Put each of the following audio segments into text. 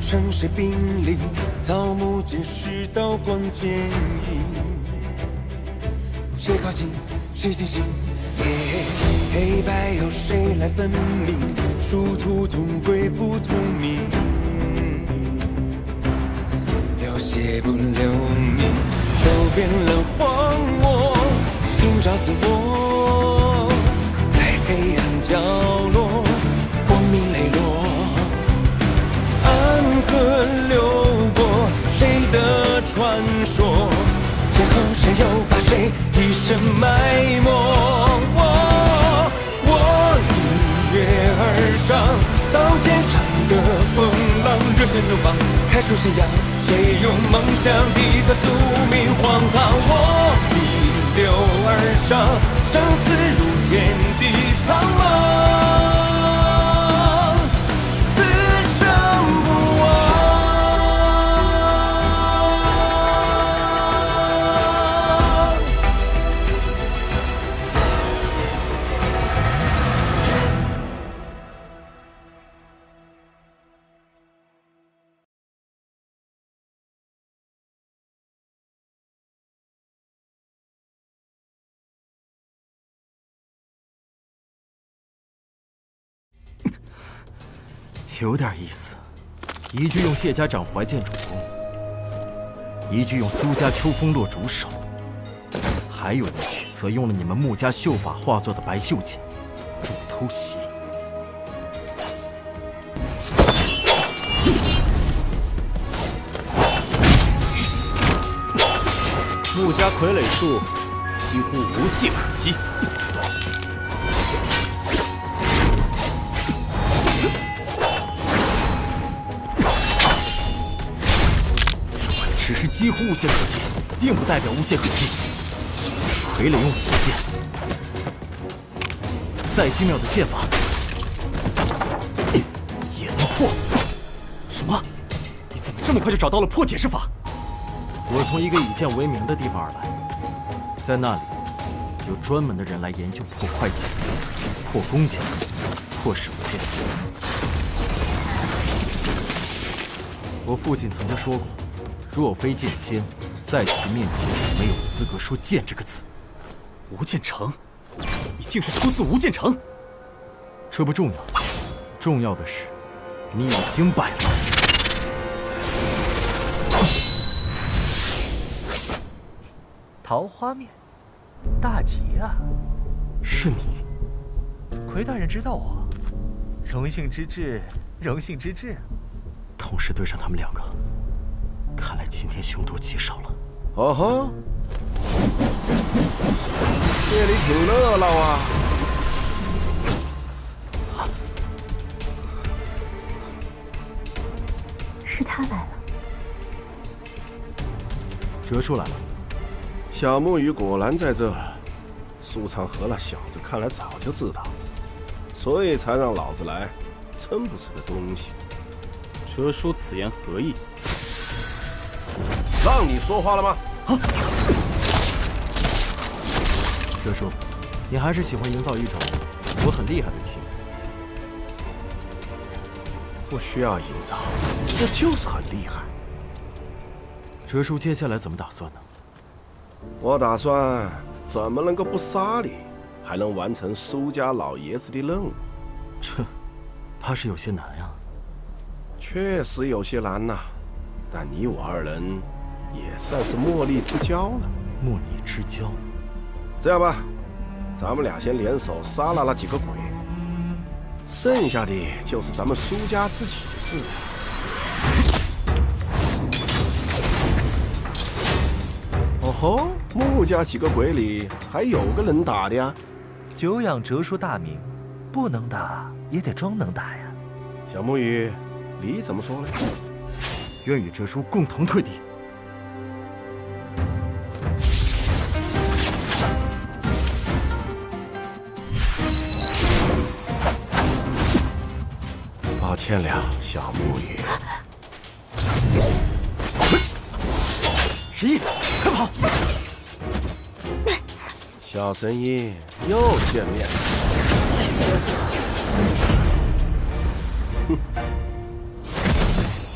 生谁兵临？草木皆是刀光剑影。谁靠近，谁先行？黑白由谁来分明？殊途同归不同命。流血不留名，走遍了荒漠，寻找自我，在黑暗角落，光明磊落。暗河流过谁的传说？最后谁又把谁一生埋没？我一跃而上，刀尖上的风浪，热血怒放，开出信仰。谁用梦想抵个宿命荒唐？我一流而上，生死如天地苍茫。有点意思，一句用谢家掌怀剑主攻，一句用苏家秋风落主手，还有一句则用了你们穆家秀法化作的白袖剑，助偷袭。穆家傀儡术几乎无懈可击。只是几乎无懈可击，并不代表无懈可击。傀儡用此剑，再精妙的剑法也能破。什么？你怎么这么快就找到了破解之法？我从一个以剑为名的地方而来，在那里有专门的人来研究破快剑、破弓箭、破手剑。我父亲曾经说过，若非剑仙，在其面前没有资格说剑这个字。无剑城，你竟是出自无剑城？这不重要，重要的是你已经败了。桃花面，大吉啊！是你，奎大人知道我，荣幸之至，荣幸之至。同时对上他们两个，看来今天凶多吉少了。哦吼，这里挺热闹啊！是他来了。哲叔来了。小木鱼果然在这，苏长和那小子看来早就知道，所以才让老子来，真不是个东西。哲叔此言何意？让你说话了吗？啊！哲叔，你还是喜欢营造一种我很厉害的气氛。不需要营造，这就是很厉害。哲叔，接下来怎么打算呢？我打算怎么能够不杀你，还能完成苏家老爷子的任务？这怕是有些难呀。确实有些难呐，但你我二人也算是莫逆之交了。莫逆之交。这样吧，咱们俩先联手杀了那几个鬼，剩下的就是咱们苏家自己的事了。哦吼，穆家几个鬼里还有个能打的呀！久仰哲叔大名，不能打也得装能打呀。小木鱼，你怎么说呢？愿与哲叔共同退敌。抱歉了，小木鱼。11，快跑！小神医又见面了。哼！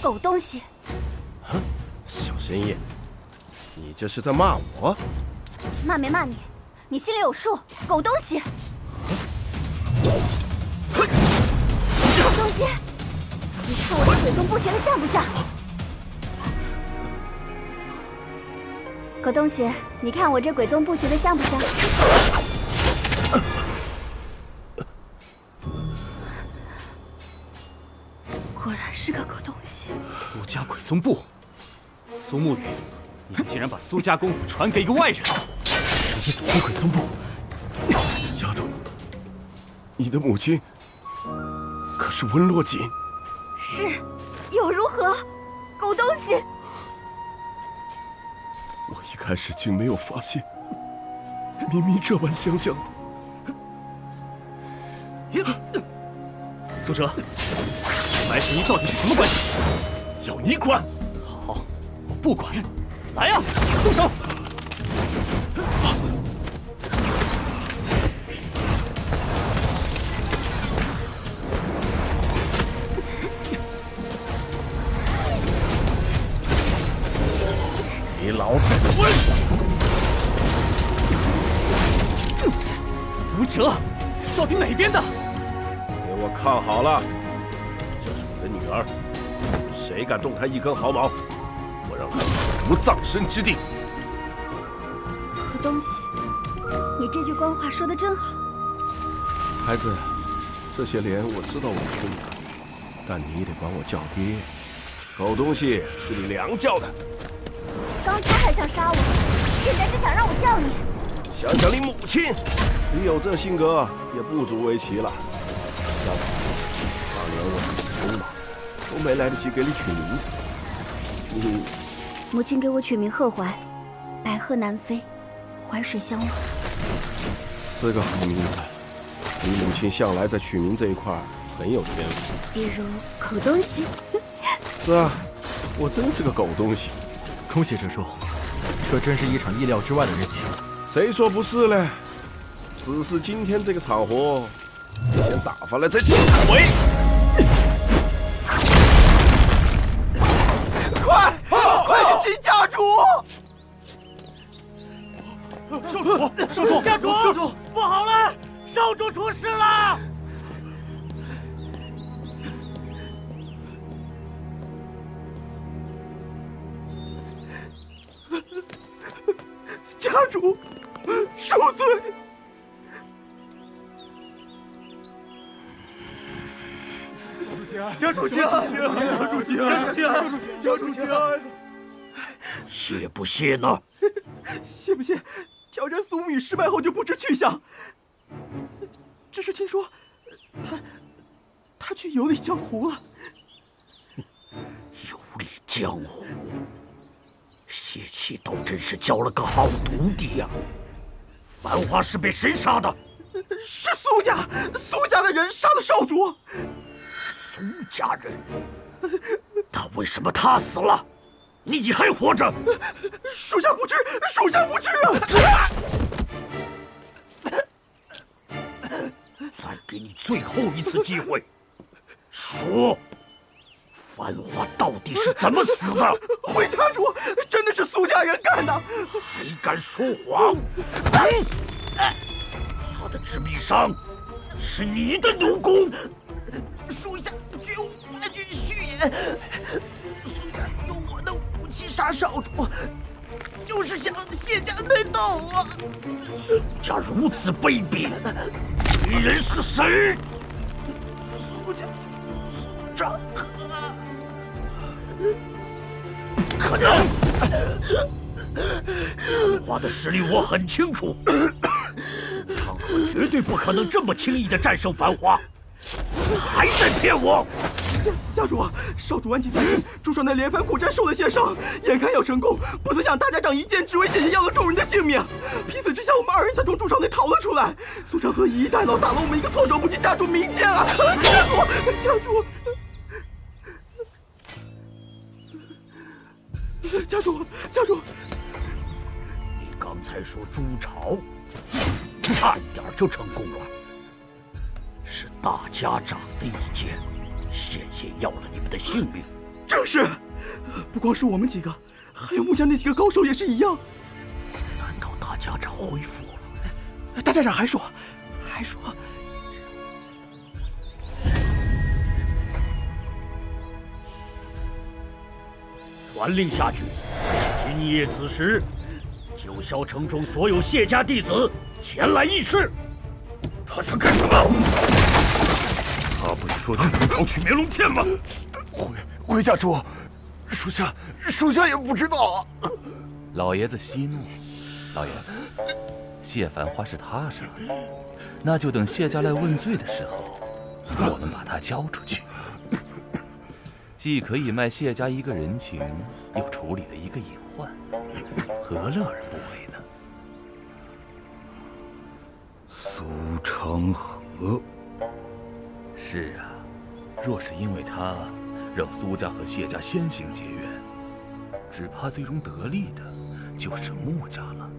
狗狗东西！小声一点，你这是在骂我？骂没骂你？你心里有数。狗东西！狗东西！你看我这鬼宗不学的像不像？狗东西，你看我这鬼宗不学的像不像？果然是个狗东西。苏家鬼宗部，苏沐雨，你竟然把苏家功夫传给一个外人，你怎么会鬼宗部？丫头，你的母亲可是温若锦？是，又如何？狗东西！我一开始竟没有发现，明明这般相像的。苏哲，白神医到底是什么关系？要你管？好，我不管。来呀，动手！给老子滚！苏哲，到底哪边的？给我看好了，这是我的女儿，谁敢动她一根毫毛，我让她死无葬身之地。狗东西，你这句官话说的真好。孩子，这些年我知道我凶你，但你得管我叫爹。狗东西是你娘叫的。刚才还想杀我，现在就想让我叫你。想想你母亲，你有这性格也不足为奇了。丫头，当年我很匆忙，都没来得及给你取名字。你母亲给我取名贺怀，白鹤南飞，淮水相望。是个好名字。你母亲向来在取名这一块很有天赋。比如狗东西。是啊，我真是个狗东西。恭喜哲叔，这真是一场意料之外的人情。谁说不是呢？只是今天这个场合，先打发了再进回。快去擒家主！少主，少主，家主，少主，不好了，少主出事了！家主，恕罪。家主节哀，家主节哀，家主节哀。谢不谢呢？谢不谢？挑战苏沐雨失败后就不知去向。只是听说，他去游历江湖了。游历江湖。谢启倒真是教了个好徒弟呀！繁花是被谁杀的？是苏家的人杀了少主。苏家人？那为什么他死了，你还活着？属下不知，属下不知啊！再给你最后一次机会，说。繁花到底是怎么死的？回家主，真的是苏家人干的！还敢说谎？他的致命伤是你的奴工。属下绝无半句虚言。苏家用我的武器杀少主，就是想谢家内斗啊！苏家如此卑鄙，敌人是谁？苏长河。不可能！繁花的实力我很清楚，苏长河绝对不可能这么轻易的战胜繁花，还在骗我！家主，少主顽疾在身，主上那连番苦战受了些伤，眼看要成功，不曾想大家长一剑只为险些要了众人的性命。拼死之下，我们二人才从主场内逃了出来。苏长河以一代劳，打了我们一个措手不及，家主明鉴啊！家主。家主，你刚才说诛巢，差一点就成功了。是大家长的一剑，险些要了你们的性命。正是，不光是我们几个，还有穆家那几个高手也是一样。难道大家长恢复了？大家长还说，传令下去，今夜子时，九霄城中所有谢家弟子前来议事。他想干什么？他不是说去朱朝取绵龙剑吗？回家主，属下也不知道啊。老爷子息怒，老爷子，谢繁花是他杀的，那就等谢家来问罪的时候，我们把他交出去，既可以卖谢家一个人情，又处理了一个隐患，何乐而不为呢？苏长河，是啊，若是因为他让苏家和谢家先行结怨，只怕最终得利的就是穆家了。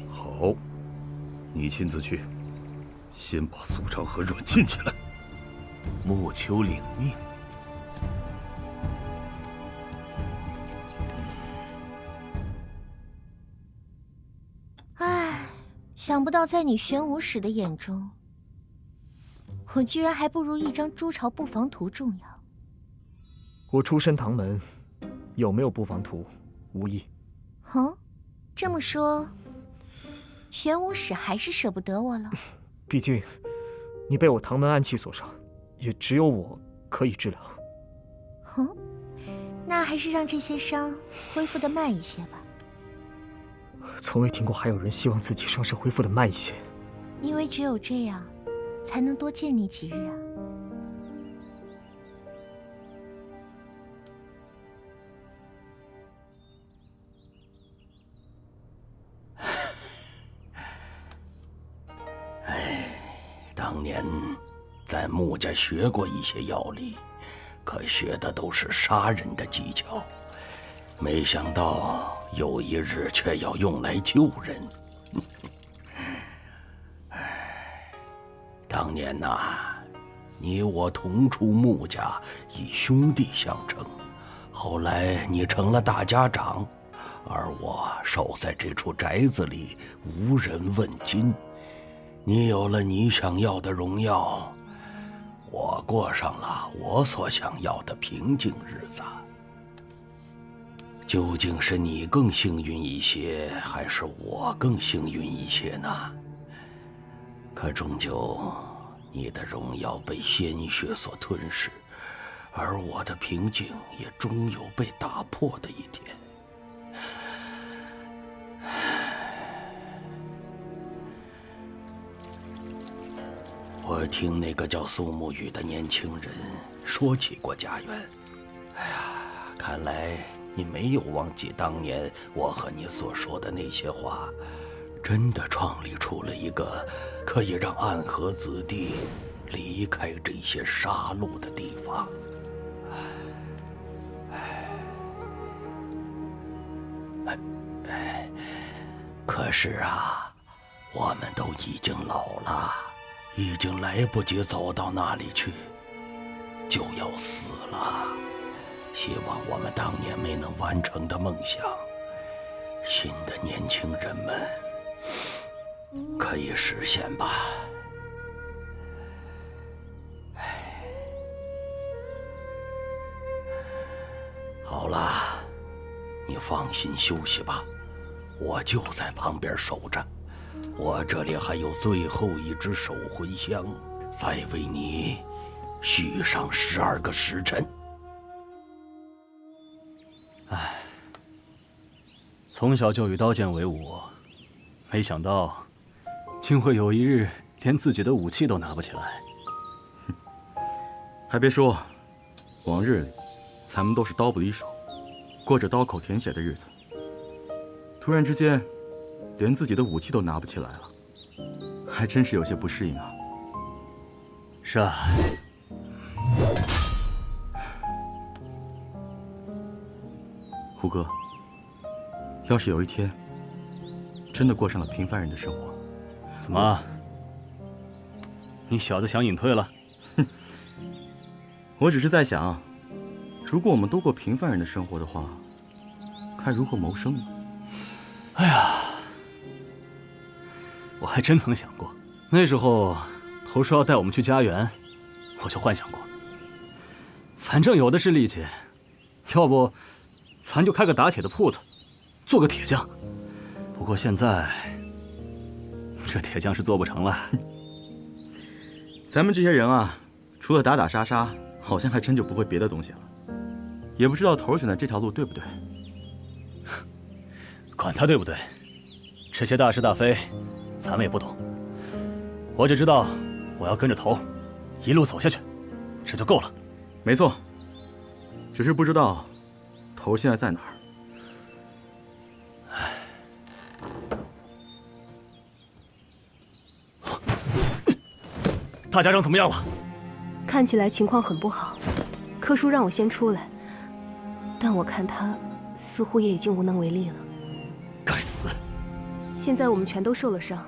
好，你亲自去，先把苏长河软禁起来。穆秋领命。唉，想不到在你玄武使的眼中，我居然还不如一张朱朝布防图重要。我出身唐门，有没有布防图无益。哦，这么说，玄武使还是舍不得我了。毕竟，你被我唐门暗器所伤，也只有我可以治疗。哦，那还是让这些伤恢复得慢一些吧。从未听过还有人希望自己伤势恢复得慢一些。因为只有这样，才能多见你几日啊。当年在穆家学过一些药理，可学的都是杀人的技巧，没想到有一日却要用来救人。当年呐，你我同出穆家，以兄弟相称。后来你成了大家长，而我守在这处宅子里，无人问津。你有了你想要的荣耀，我过上了我所想要的平静日子。究竟是你更幸运一些，还是我更幸运一些呢？可终究，你的荣耀被鲜血所吞噬，而我的平静也终有被打破的一天。我听那个叫苏沐雨的年轻人说起过家园。哎呀，看来你没有忘记当年我和你所说的那些话，真的创立出了一个可以让暗河子弟离开这些杀戮的地方。可是啊，我们都已经老了，已经来不及走到那里去，就要死了。希望我们当年没能完成的梦想，新的年轻人们可以实现吧。好了，你放心休息吧，我就在旁边守着。我这里还有最后一支守魂香，再为你续上12个时辰。唉，从小就与刀剑为伍，没想到竟会有一日连自己的武器都拿不起来。还别说，往日里咱们都是刀不离手，过着刀口舔血的日子。突然之间，连自己的武器都拿不起来了，还真是有些不适应啊。是啊，胡哥，要是有一天真的过上了平凡人的生活，怎么？你小子想隐退了？我只是在想，如果我们都过平凡人的生活的话，该如何谋生呢？哎呀，我还真曾想过，那时候头说要带我们去家园，我就幻想过，反正有的是力气，要不咱就开个打铁的铺子，做个铁匠。不过现在这铁匠是做不成了。咱们这些人啊，除了打打杀杀，好像还真就不会别的东西了。也不知道头选的这条路对不对？管他对不对，这些大是大非，咱们也不懂。我只知道我要跟着头一路走下去，这就够了。没错，只是不知道头现在在哪儿。大家长怎么样了？看起来情况很不好，柯叔让我先出来，但我看他似乎也已经无能为力了。该死！现在我们全都受了伤，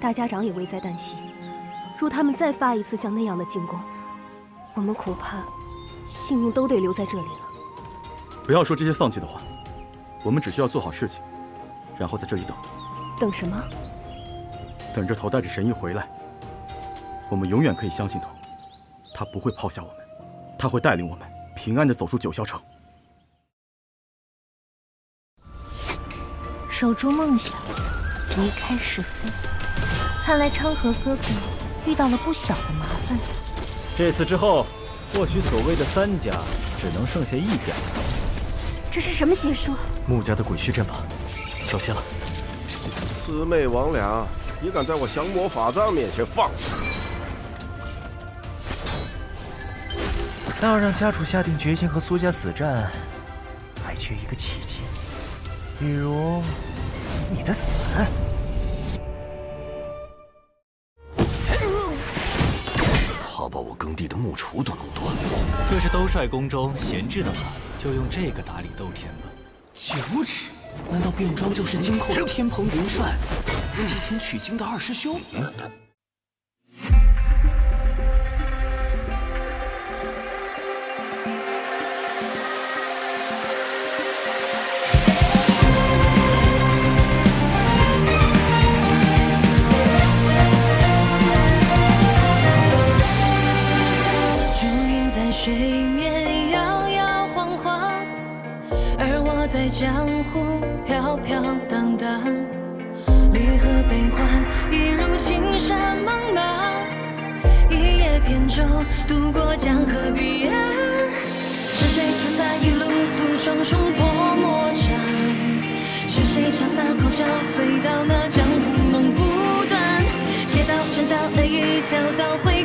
大家长也危在旦夕。若他们再发一次像那样的进攻，我们恐怕性命都得留在这里了。不要说这些丧气的话，我们只需要做好事情，然后在这里等。等什么？等着头带着神医回来。我们永远可以相信头，他不会抛下我们，他会带领我们平安地走出九霄城。守住梦想，离开是非。看来昌河哥哥遇到了不小的麻烦。这次之后，或许所谓的3家只能剩下1家。这是什么邪术？穆家的鬼虚阵法，小心了！魑魅魍魉，你敢在我降魔法杖面前放肆！那要让家主下定决心和苏家死战，还缺一个契机，比如你的死。他把我耕地的木锄都弄断了。这是兜率宫中闲置的耙子，就用这个打理豆田吧。9尺，难道卞庄就是今后的天蓬元帅，西天取经的2师兄？水面摇摇晃晃，而我在江湖飘飘荡荡。离合悲欢，一如青山茫茫。一叶扁舟，渡过江河彼岸。是谁此番一路独闯冲破魔障？是谁潇洒狂笑，醉到那江湖梦不断？邪道正道那一条道会。